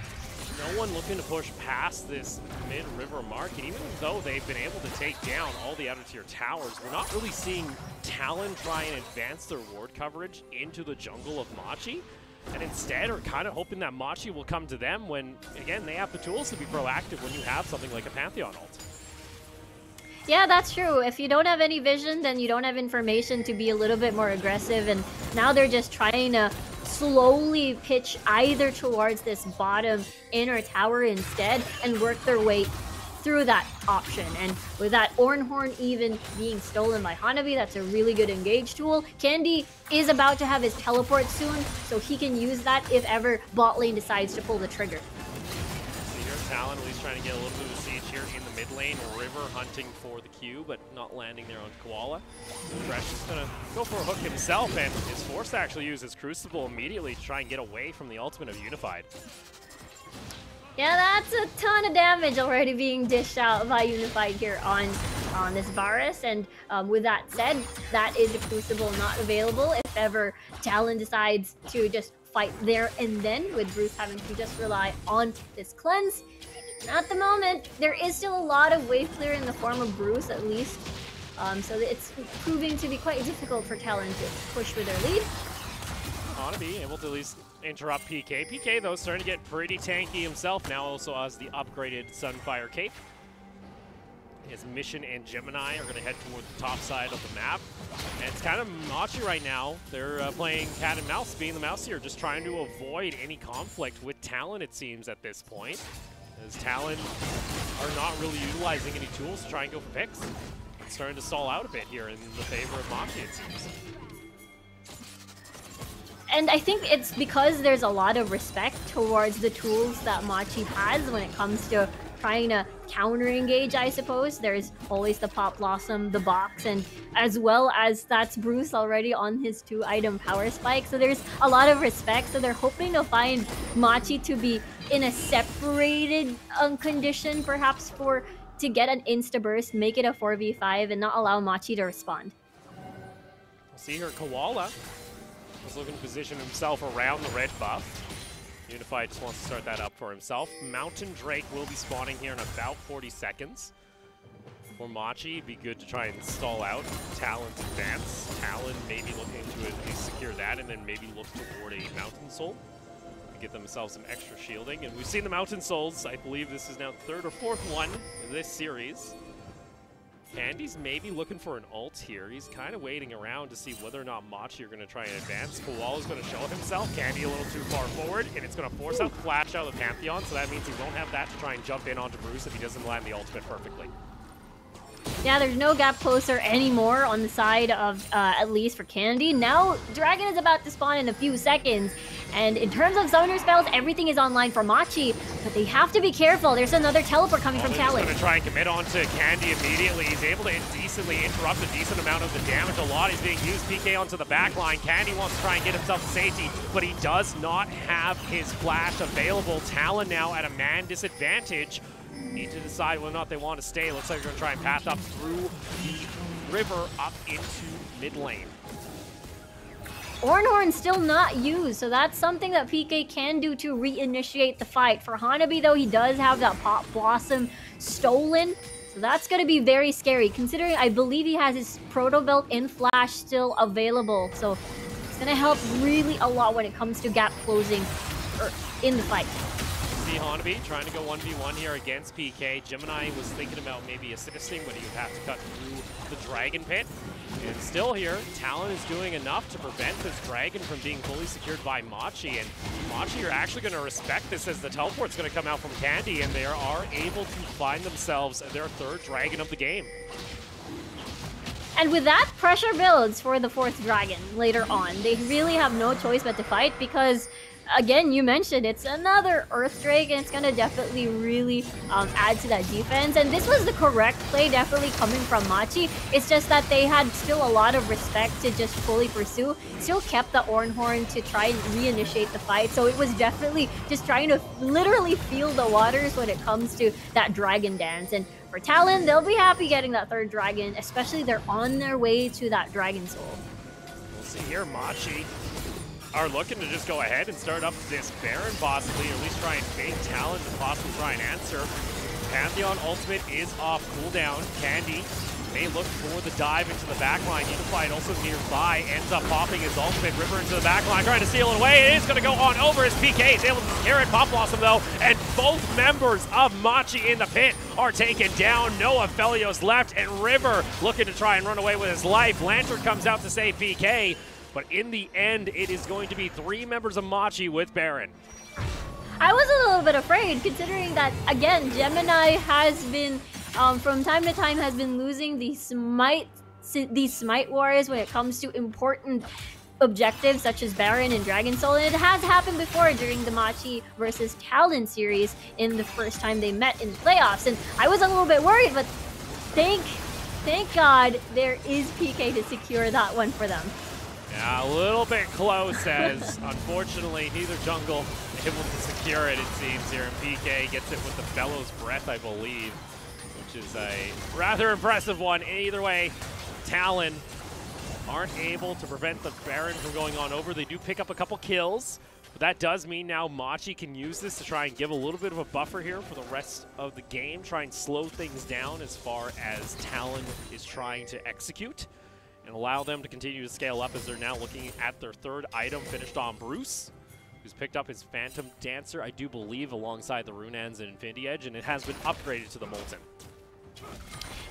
no one looking to push past this mid-river mark. And even though they've been able to take down all the outer tier towers, we're not really seeing Talon try and advance their ward coverage into the jungle of Machi. And instead are kind of hoping that Machi will come to them when, again, they have the tools to be proactive when you have something like a Pantheon ult. Yeah, that's true. If you don't have any vision, then you don't have information to be a little bit more aggressive. And now they're just trying to slowly pitch either towards this bottom inner tower instead and work their way through that option. And with that Ornhorn even being stolen by Hanabi, that's a really good engage tool. Candy is about to have his teleport soon, so he can use that if ever bot lane decides to pull the trigger. So here's Talon, at least trying to get a little bit of siege here in the mid lane. River hunting for the Q, but not landing there on Koala. Fresh is going to go for a hook himself, and is forced to actually use his Crucible immediately to try and get away from the ultimate of Unified. Yeah, that's a ton of damage already being dished out by Unified here on this Varus. And with that said, that is a Crucible not available if ever Talon decides to just fight there and then, with Bruce having to just rely on this cleanse. At the moment, there is still a lot of wave clear in the form of Bruce, at least. So it's proving to be quite difficult for Talon to push with their lead. Hanabi able to at least interrupt PK. PK, though, starting to get pretty tanky himself now, also has the upgraded Sunfire Cape. His Mission and Gemini are going to head toward the top side of the map. And it's kind of Machi right now. They're playing cat and mouse, being the mouse here, just trying to avoid any conflict with Talon, it seems, at this point. As Talon are not really utilizing any tools to try and go for picks. It's starting to stall out a bit here in the favor of Machi, it seems. And I think it's because there's a lot of respect towards the tools that Machi has when it comes to trying to counter-engage, I suppose. There's always the Pop Blossom, the box, and as well as that's Bruce already on his 2-item power spike. So there's a lot of respect. So they're hoping to find Machi to be in a separated condition, perhaps to get an insta-burst, make it a 4v5, and not allow Machi to respond. We'll see here, Koala is looking to position himself around the red buff. Unified just wants to start that up for himself. Mountain Drake will be spawning here in about 40 seconds. For Machi, it'd be good to try and stall out Talon's advance. Talon maybe looking to at least secure that and then maybe look toward a Mountain Soul to get themselves some extra shielding. And we've seen the Mountain Souls. I believe this is now the 3rd or 4th one in this series. Candy's maybe looking for an ult here. He's kind of waiting around to see whether or not Machi are going to try and advance. Koala's going to show himself. Candy a little too far forward, and it's going to force out the flash out of the Pantheon, so that means he won't have that to try and jump in onto Bruce if he doesn't land the ultimate perfectly. Yeah, there's no gap closer anymore on the side of, at least for Candy. Now, Dragon is about to spawn in a few seconds. And in terms of summoner spells, everything is online for Machi. But they have to be careful. There's another teleport coming from Talon. He's going to try and commit onto Candy immediately. He's able to decently interrupt a decent amount of the damage. A lot is being used. PK onto the back line. Candy wants to try and get himself to safety, but he does not have his flash available. Talon now at a man disadvantage. Need to decide whether or not they want to stay. Looks like they're going to try and path up through the river up into mid lane. Ornhorn still not used, so that's something that PK can do to reinitiate the fight. For Hanabi, though, he does have that Pop Blossom stolen, so that's going to be very scary, considering I believe he has his Proto Belt in Flash still available. So it's going to help really a lot when it comes to gap closing in the fight. See Hanabi trying to go 1v1 here against PK. Gemini was thinking about maybe assisting, but he would have to cut through the Dragon Pit. And still here, Talon is doing enough to prevent this Dragon from being fully secured by Machi. And Machi are actually going to respect this as the teleport's going to come out from Candy, and they are able to find themselves their 3rd Dragon of the game. And with that, pressure builds for the 4th Dragon later on. They really have no choice but to fight because, again, you mentioned it's another Earth Drake, and it's going to definitely really add to that defense. And this was the correct play, definitely coming from Machi. It's just that they had still a lot of respect to just fully pursue. Still kept the Ornhorn to try and reinitiate the fight. So it was definitely just trying to literally feel the waters when it comes to that Dragon Dance. And for Talon, they'll be happy getting that 3rd Dragon, especially they're on their way to that Dragon Soul. We'll see here, Machi are looking to just go ahead and start up this Baron possibly, or at least try and bait Talon to possibly try and answer. Pantheon ultimate is off cooldown. Candy may look for the dive into the backline. Unified also nearby, ends up popping his ultimate. River into the backline, trying to steal it away. It is going to go on over as PK is able to secure it. Pop Blossom though, and both members of Machi in the pit are taken down. No Aphelios left, and River looking to try and run away with his life. Lantern comes out to save PK. But in the end, it is going to be 3 members of Machi with Baron. I was a little bit afraid, considering that, again, Gemini has been, from time to time, has been losing these smite wars when it comes to important objectives such as Baron and Dragon Soul. And it has happened before during the Machi versus Talon series in the first time they met in the playoffs. And I was a little bit worried, but thank God there is PK to secure that one for them. Yeah, a little bit close as, unfortunately, neither jungle able to secure it, it seems, here. And PK gets it with the Bellows Breath, I believe, which is a rather impressive one. Either way, Talon aren't able to prevent the Baron from going on over. They do pick up a couple kills, but that does mean now Machi can use this to try and give a little bit of a buffer here for the rest of the game, try and slow things down as far as Talon is trying to execute, and allow them to continue to scale up as they're now looking at their 3rd item finished on Bruce, who's picked up his Phantom Dancer, I do believe, alongside the Runans and Infinity Edge, and it has been upgraded to the Molten.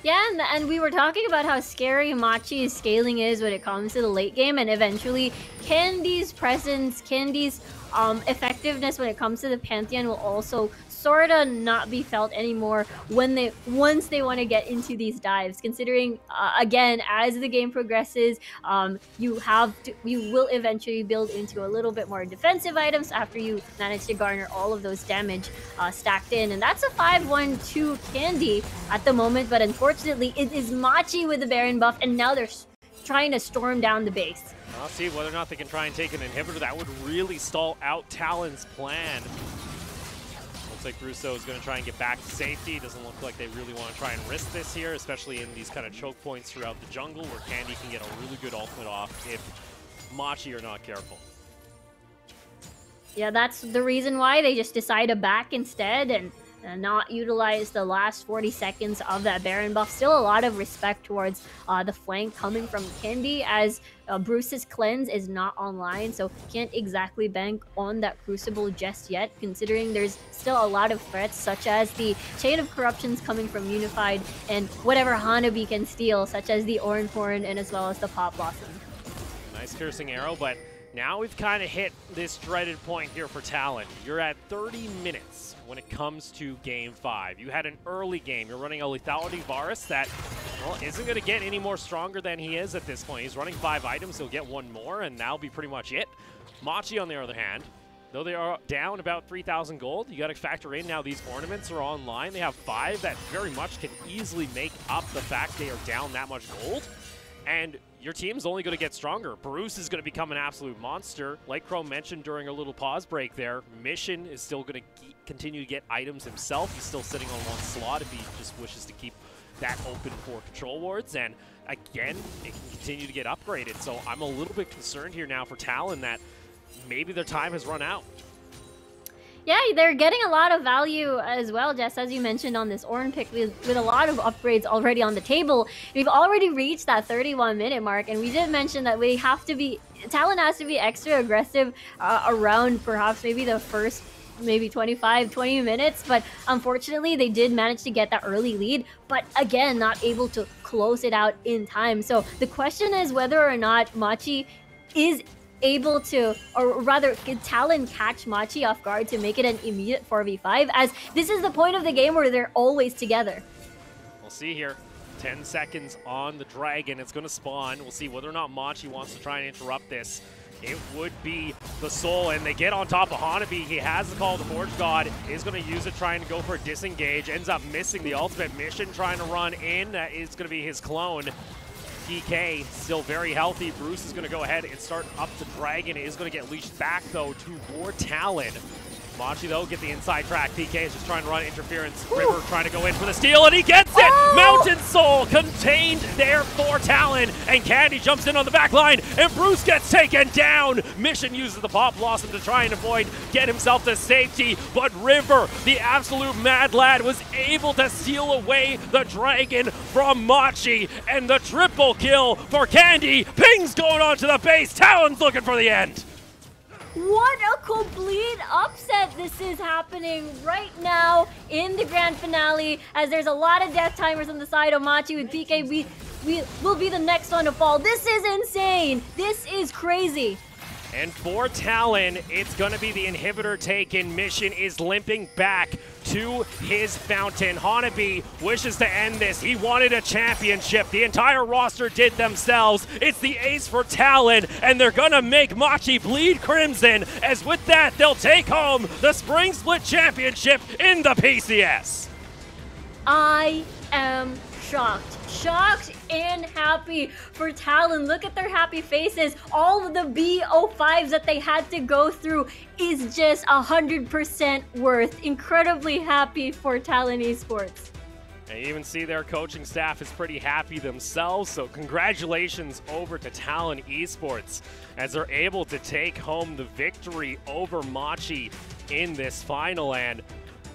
Yeah, and we were talking about how scary Machi's scaling is when it comes to the late game, and eventually Candy's presence, Candy's effectiveness when it comes to the Pantheon will also sort of not be felt anymore once they want to get into these dives. Considering again, as the game progresses, you will eventually build into a little bit more defensive items after you manage to garner all of those damage stacked in, and that's a 5-1-2 Candy at the moment. But unfortunately, it is Machi with the Baron buff, and now they're trying to storm down the base. I'll see whether or not they can try and take an inhibitor. That would really stall out Talon's plan. Looks like Russo is going to try and get back to safety. Doesn't look like they really want to try and risk this here, especially in these kind of choke points throughout the jungle where Candy can get a really good ultimate off if Machi are not careful. Yeah, that's the reason why they just decide to back instead and not utilize the last 40 seconds of that Baron buff. Still a lot of respect towards the flank coming from Candy, as Bruce's cleanse is not online, so can't exactly bank on that Crucible just yet, considering there's still a lot of threats such as the Chain of Corruptions coming from Unified and whatever Hanabi can steal, such as the Orange Horn and as well as the Pop Blossom. Nice piercing arrow, but now we've kind of hit this dreaded point here for Talon. You're at 30 minutes when it comes to Game 5. You had an early game. You're running a Lethality Varus that, well, isn't going to get any more stronger than he is at this point. He's running 5 items. He'll get 1 more, and that'll be pretty much it. Machi, on the other hand, though they are down about 3,000 gold, you got to factor in now these ornaments are online. They have 5 that very much can easily make up the fact they are down that much gold. And your team's only going to get stronger. Bruce is going to become an absolute monster. Like Chrome mentioned during a little pause break there, Mission is still going to continue to get items himself. He's still sitting on 1 slot if he just wishes to keep that open for control wards. And again, it can continue to get upgraded. So I'm a little bit concerned here now for Talon that maybe their time has run out. Yeah, they're getting a lot of value as well, Jess, as you mentioned on this Ornn pick, with a lot of upgrades already on the table. We've already reached that 31-minute mark, and we did mention that Talon has to be extra aggressive around perhaps maybe the first 25-20 minutes, but unfortunately they did manage to get that early lead, but again, not able to close it out in time. So the question is whether or not Machi is able to, or rather, can Talon catch Machi off guard to make it an immediate 4v5, as this is the point of the game where they're always together. We'll see here. 10 seconds on the Dragon. It's going to spawn. We'll see whether or not Machi wants to try and interrupt this. It would be the Soul, and they get on top of Hanabi. He has the Call of the Forge God, is going to use it trying to go for a disengage, ends up missing the ultimate. Mission trying to run in. That is going to be his clone. PK still very healthy. Bruce is going to go ahead and start up the Dragon. It is going to get leashed back, though, toward Talon. Machi, though, get the inside track. PK is just trying to run interference. Woo! River trying to go in for the steal, and he gets it! Oh! Mountain Soul contained there for Talon, and Candy jumps in on the back line, and Bruce gets taken down. Mission uses the Pop Blossom to try and avoid, get himself to safety, but River, the absolute mad lad, was able to steal away the Dragon from Machi, and the triple kill for Candy. Ping's going onto the base. Talon's looking for the end. What a complete upset this is happening right now in the grand finale, as there's a lot of death timers on the side of Machi with PK. We will be the next one to fall. This is insane. This is crazy. And for Talon, it's going to be the inhibitor taken. Mission is limping back to his fountain. Hanabi wishes to end this. He wanted a championship. The entire roster did themselves. It's the ace for Talon, and they're going to make Machi bleed crimson, as with that, they'll take home the Spring Split Championship in the PCS. I am shocked. Shocked and happy for Talon. Look at their happy faces. All of the BO5s that they had to go through is just 100% worth. Incredibly happy for Talon Esports. And you even see their coaching staff is pretty happy themselves, so congratulations over to Talon Esports as they're able to take home the victory over Machi in this final. And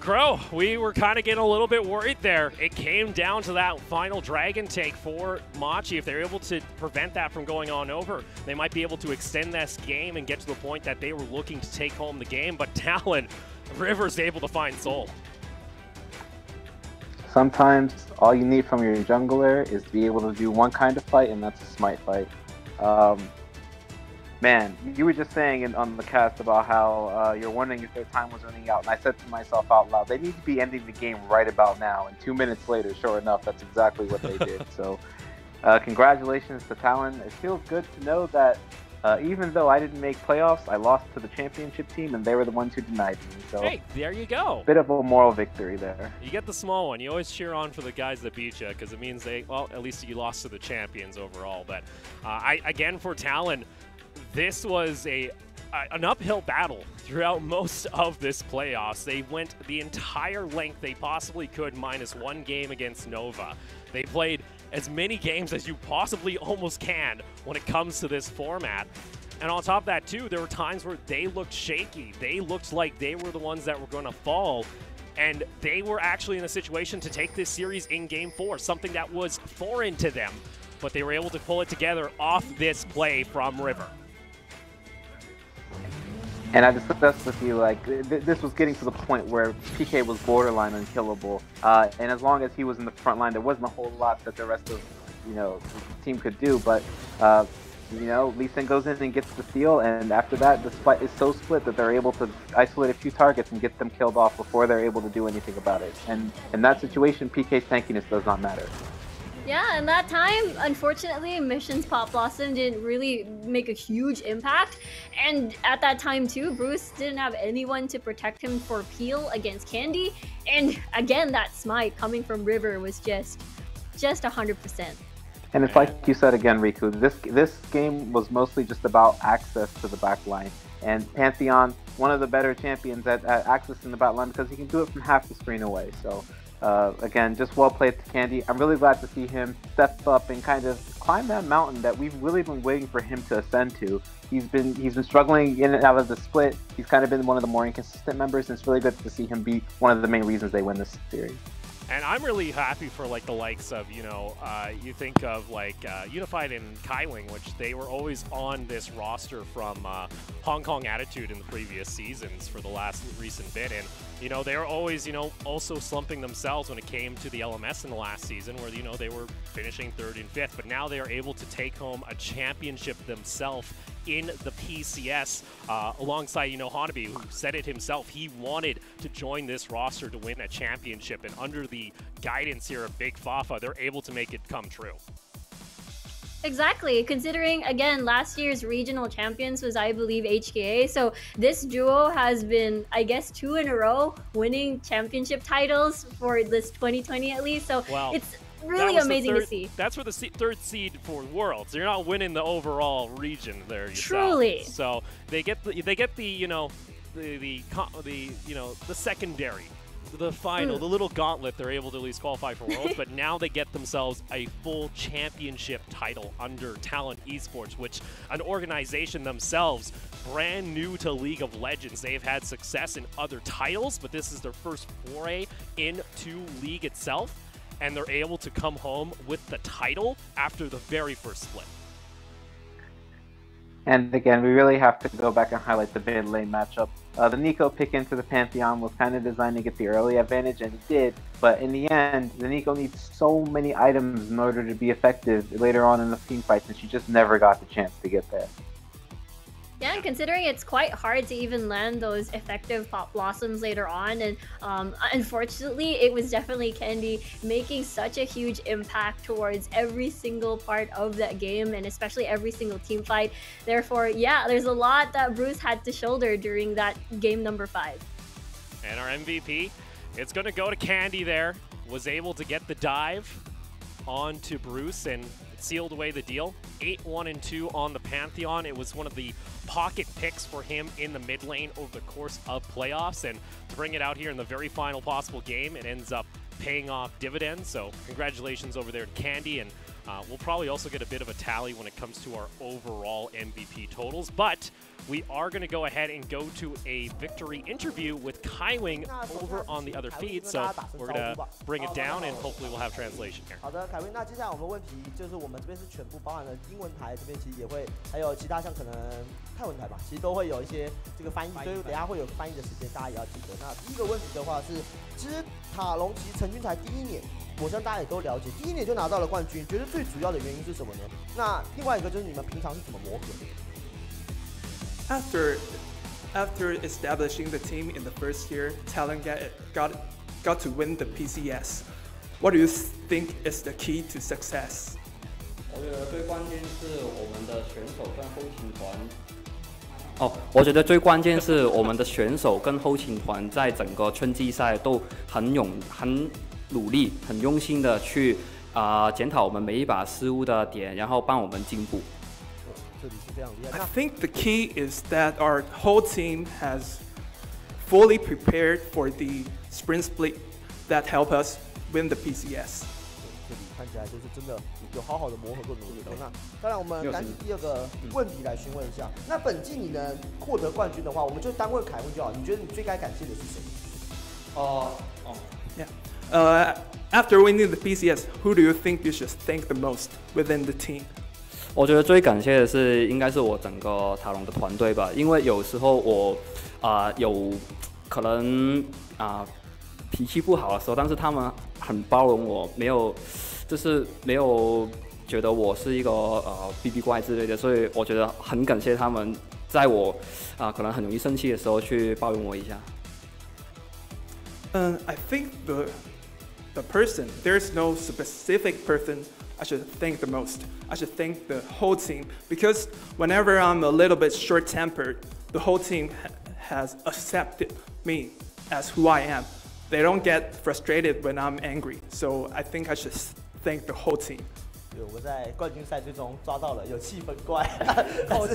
Crow, we were kind of getting a little bit worried there. It came down to that final Dragon take for Machi. If they're able to prevent that from going on over, they might be able to extend this game and get to the point that they were looking to take home the game. But Talon, River's able to find Soul. Sometimes all you need from your jungler is to be able to do one kind of fight, and that's a smite fight. Man, you were just saying on the cast about how you're wondering if their time was running out, and I said to myself out loud, they need to be ending the game right about now. And 2 minutes later, sure enough, that's exactly what they did. So, congratulations to Talon. It feels good to know that even though I didn't make playoffs, I lost to the championship team, and they were the ones who denied me. So, hey, there you go. Bit of a moral victory there. You get the small one. You always cheer on for the guys that beat you because it means at least you lost to the champions overall. But again, for Talon, this was an uphill battle throughout most of this playoffs. They went the entire length they possibly could, minus one game against Nova. They played as many games as you possibly almost can when it comes to this format. And on top of that, too, there were times where they looked shaky. They looked like they were the ones that were going to fall. And they were actually in a situation to take this series in Game 4, something that was foreign to them. But they were able to pull it together off this play from River. And I discussed with you, like, this was getting to the point where PK was borderline unkillable. And as long as he was in the front line, there wasn't a whole lot that the rest of, the team could do. But, Lee Sin goes in and gets the steal, and after that, the fight is so split that they're able to isolate a few targets and get them killed off before they're able to do anything about it. And in that situation, PK's tankiness does not matter. Yeah, and that time, unfortunately, Mission's Pop Blossom didn't really make a huge impact. And at that time, too, Bruce didn't have anyone to protect him for Peel against Candy. And again, that smite coming from River was just 100%. And it's like you said again, Riku, this game was mostly just about access to the back line. And Pantheon, one of the better champions at accessing the back line because he can do it from half the screen away. So again, just well played to Candy. I'm really glad to see him step up and kind of climb that mountain that we've really been waiting for him to ascend to. He's been struggling in and out of the split. He's kind of been one of the more inconsistent members, and it's really good to see him be one of the main reasons they win this series. And I'm really happy for the likes of, you think of Unified and Kaiwing, which they were always on this roster from Hong Kong Attitude in the previous seasons for the last recent bit. And, they were always, also slumping themselves when it came to the LMS in the last season where, they were finishing 3rd and 5th. But now they are able to take home a championship themselves in the PCS alongside, Hanabi, who said it himself. He wanted to join this roster to win a championship, and under the guidance here of Big Fafa, they're able to make it come true. Exactly, considering, again, last year's regional champions was, I believe, HKA. So this duo has been, I guess, 2 in a row winning championship titles for this 2020 at least. So it's really amazing to see. That's for the 3rd seed for Worlds. You're not winning the overall region there yourself. Truly. So they get the secondary, the final, the little gauntlet. They're able to at least qualify for Worlds, but now they get themselves a full championship title under Talon Esports, which an organization themselves brand new to League of Legends. They've had success in other titles, but this is their first foray into League itself. And they're able to come home with the title after the very first split. And again, we really have to go back and highlight the mid lane matchup. The Nico pick into the Pantheon was kind of designed to get the early advantage, and it did. But in the end, the Nico needs so many items in order to be effective later on in the team fights, and she just never got the chance to get there. Yeah, and considering it's quite hard to even land those effective Pop Blossoms later on, and unfortunately, it was definitely Candy making such a huge impact towards every single part of that game, and especially every single team fight. Therefore, yeah, there's a lot that Bruce had to shoulder during that game number 5. And our MVP, it's going to go to Candy there. Was able to get the dive onto Bruce and sealed away the deal. 8-1-2 on the Pantheon. It was one of the pocket picks for him in the mid lane over the course of playoffs, and to bring it out here in the very final possible game, it ends up paying off dividends. So congratulations over there to Candy, and we'll probably also get a bit of a tally when it comes to our overall MVP totals. But we are going to go ahead and go to a victory interview with Kaiwing over on the other feed. So we're going to bring it down and hopefully we'll have translation here. 好的，凯威，那接下来我们问题就是我们这边是全部包含了英文台，这边其实也会还有其他像可能泰文台吧，其实都会有一些这个翻译，所以等一下会有翻译的时间，大家也要记得。那第一个问题的话是，其实塔隆其实成军才第1年。 我相信大家也都了解，第1年就拿到了冠军，觉得最主要的原因是什么呢？那另外一个就是你们平常是怎么磨合的 After establishing the team in the first year, Talon got to win the PCS. What do you think is the key to success? 我觉得最关键是我们的选手跟后勤团。我觉得最关键是我们的选手跟后勤团在整个春季赛都很努力、很用心的去检讨我们每一把失误的点，然后帮我们进步。这里是非常厉害。I think the key is that our whole team has fully prepared for the sprint split that help us win the PCS. 这里看起来就是真的有好好的磨合过努力的。那当然，我们赶紧第2个问题来询问一下。那本季你能获得冠军的话，我们就单问凯文就好。你觉得你最该感谢的是谁？Yeah. After winning the PCS, who do you think you should thank the most within the team? 我觉得最感谢的是应该是我整个塔隆的团队吧，因为有时候我有可能脾气不好的时候，但是他们很包容我，没有觉得我是一个BB 怪之类的，所以我觉得很感谢他们，在我可能很容易生气的时候去包容我一下。I think the person, there's no specific person I should thank the most. I should thank the whole team because whenever I'm a little bit short-tempered, the whole team has accepted me as who I am. They don't get frustrated when I'm angry, so I think I should thank the whole team. 对，我们在冠军赛最终抓到了有气氛怪，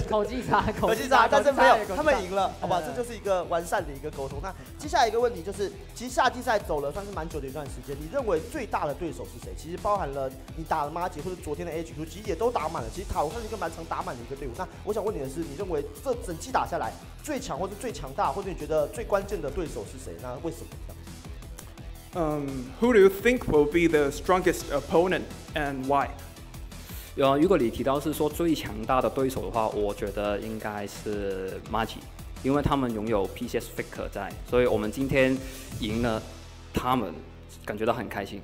口技差，但是没有，他们赢了，好吧，这就是一个完善的一个沟通。那接下来一个问题就是，其实夏季赛走了算是蛮久的一段时间，你认为最大的对手是谁？其实包含了你打了Machi或者昨天的 HQ， 其实也都打满了。其实塔隆算是一个蛮常打满的一个队伍。那我想问你的是，你认为这整季打下来最强或者最强大，或者你觉得最关键的对手是谁？那为什么？Who do you think will be the strongest opponent and why? 如果你提到是说最强大的对手的话，我觉得应该是 Machi， 因为他们拥有 PCS Faker 在，所以我们今天赢了他们，感觉到很开心。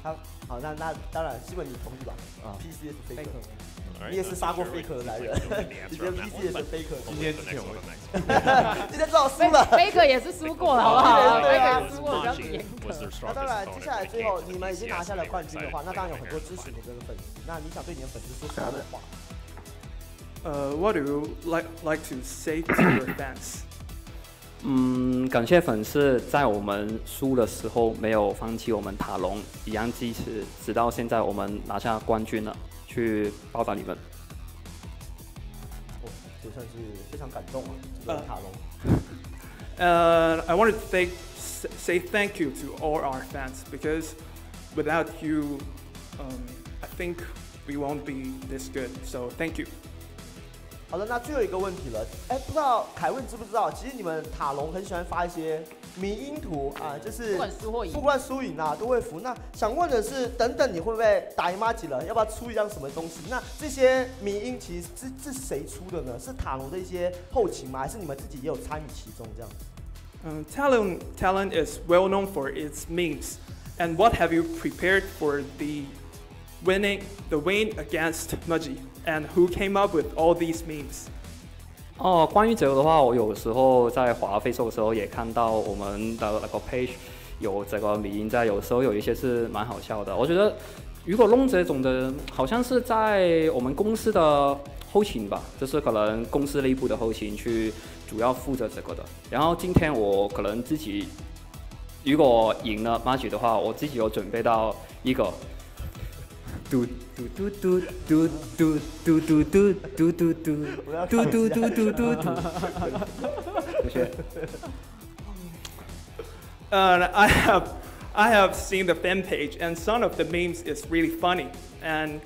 好，那当然，基本你同意吧？PCS Faker， 你也是杀过 Faker 的男人，你觉得 PCS Faker？ 今天之前我今天至少输了 ，Faker 也是输过了，好不好？Faker 输过比较严格。那当然，接下来最后你们已经拿下了冠军的话，那当然有很多支持你们的粉丝。那你想对你的粉丝说什么话？What do you like to say to your fans？感谢粉丝在我们输的时候没有放弃我们塔隆，一样支持，直到现在我们拿下冠军了，去报答你们。这算是非常感动啊，这个塔隆。I wanted to say thank you to all our fans because without you, I think we won't be this good. So thank you. 好的，那最后一个问题了，不知道凯文知不知道，其实你们塔隆很喜欢发一些迷因图啊，就是不管输赢啊都会服。那想问的是，等等你会不会打赢Machi了？要不要出一张什么东西？那这些迷因其实是谁出的呢？是塔隆的一些后勤吗？还是你们自己也有参与其中这样子？Talon is well known for its memes. And what have you prepared for the win against Machi? And who came up with all these memes? 关于这个的话，我有时候在滑Facebook的时候也看到我们的那个 page 有这个迷因在，有时候有一些是蛮好笑的。我觉得如果弄这种的，好像是在我们公司的后勤吧，就是可能公司内部的后勤去主要负责这个的。然后今天我可能自己如果赢了 Machi 的话，我自己有准备到一个。嘟嘟嘟嘟嘟嘟嘟嘟嘟嘟嘟嘟嘟嘟嘟嘟。谢谢。I have seen the fan page, and some of the memes is really funny, and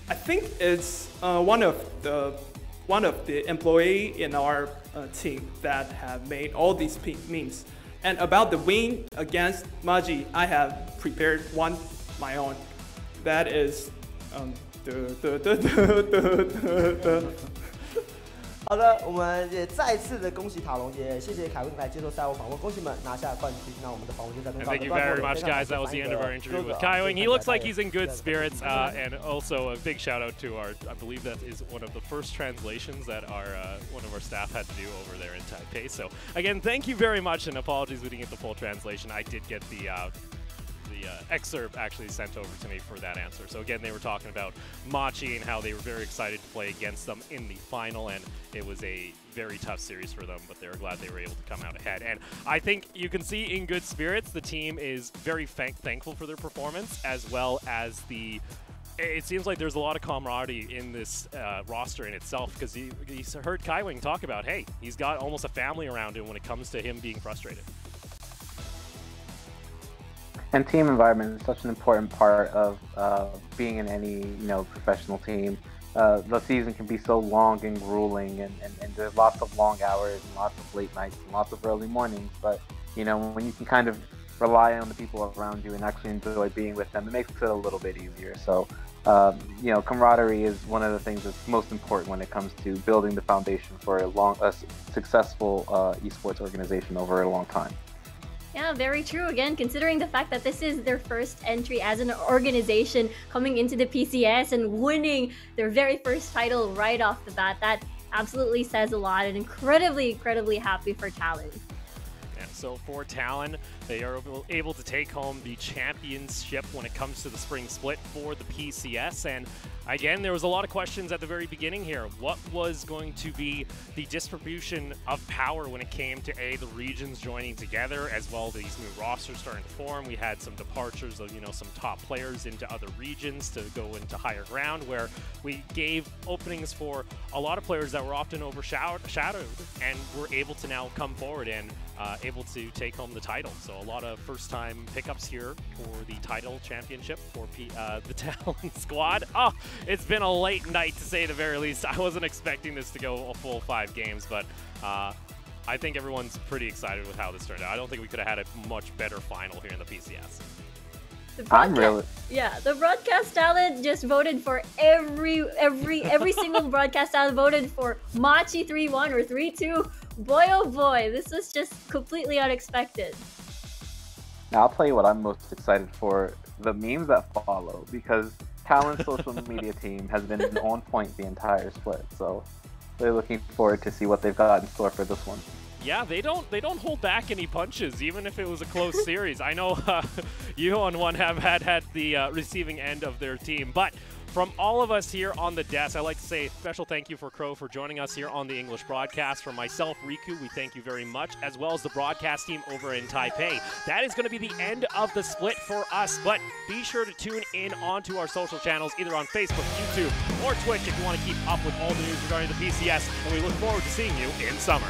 I think it's one of the employee in our team that have made all these memes. And about the win against Machi, I have prepared one my own. That is 好的，我们也再次的恭喜塔隆，也谢谢凯文来接受赛后访问，恭喜们拿下冠军。那我们的访问就在这边告 Thank 一 you 段落 very 了。 much, guys. That was the end of our interview with Kaiwing. He looks like he's in good spirits, and also a big shout out to our, I believe that is one of the first translations that our one of our staff had to do over there in Taipei. So again, thank you very much, and apologies we didn't get the full translation. I did get the excerpt actually sent over to me for that answer. So again, they were talking about Machi and how they were very excited to play against them in the final, and it was a very tough series for them, but they were glad they were able to come out ahead. And I think you can see in good spirits, the team is very thankful for their performance, as well as it seems like there's a lot of camaraderie in this roster in itself, because you heard Kaiwing talk about, hey, he's got almost a family around him when it comes to him being frustrated. And team environment is such an important part of being in any professional team. The season can be so long and grueling, and there's lots of long hours and lots of late nights and lots of early mornings. But when you can kind of rely on the people around you and actually enjoy being with them, it makes it a little bit easier. So camaraderie is one of the things that's most important when it comes to building the foundation for a successful esports organization over a long time. Yeah, very true. Again, considering the fact that this is their first entry as an organization coming into the PCS and winning their very first title right off the bat, that absolutely says a lot, and incredibly happy for Talon. Yeah, so for Talon, they are able to take home the championship when it comes to the spring split for the PCS. And again, there was a lot of questions at the very beginning here. What was going to be the distribution of power when it came to the regions joining together, as well as these new rosters starting to form? We had some departures of some top players into other regions to go into higher ground, where we gave openings for a lot of players that were often overshadowed and were able to now come forward and able to take home the title. So a lot of first-time pickups here for the title championship for the Talon squad. Oh, it's been a late night, to say the very least. I wasn't expecting this to go a full 5 games, but I think everyone's pretty excited with how this turned out. I don't think we could have had a much better final here in the PCS. The broadcast talent just voted for every single broadcast talent voted for Machi 3-1 or 3-2. Boy, oh boy, this was just completely unexpected. Now, I'll tell you what I'm most excited for: the memes that follow, because Talon's social media team has been on point the entire split. So they're looking forward to see what they've got in store for this one. Yeah, they don't hold back any punches, even if it was a close series. I know you on one have had the receiving end of their team, but from all of us here on the desk, I'd like to say a special thank you for Crow for joining us here on the English broadcast. For myself, Riku, we thank you very much, as well as the broadcast team over in Taipei. That is going to be the end of the split for us, but be sure to tune in onto our social channels, either on Facebook, YouTube, or Twitch, if you want to keep up with all the news regarding the PCS, and we look forward to seeing you in summer.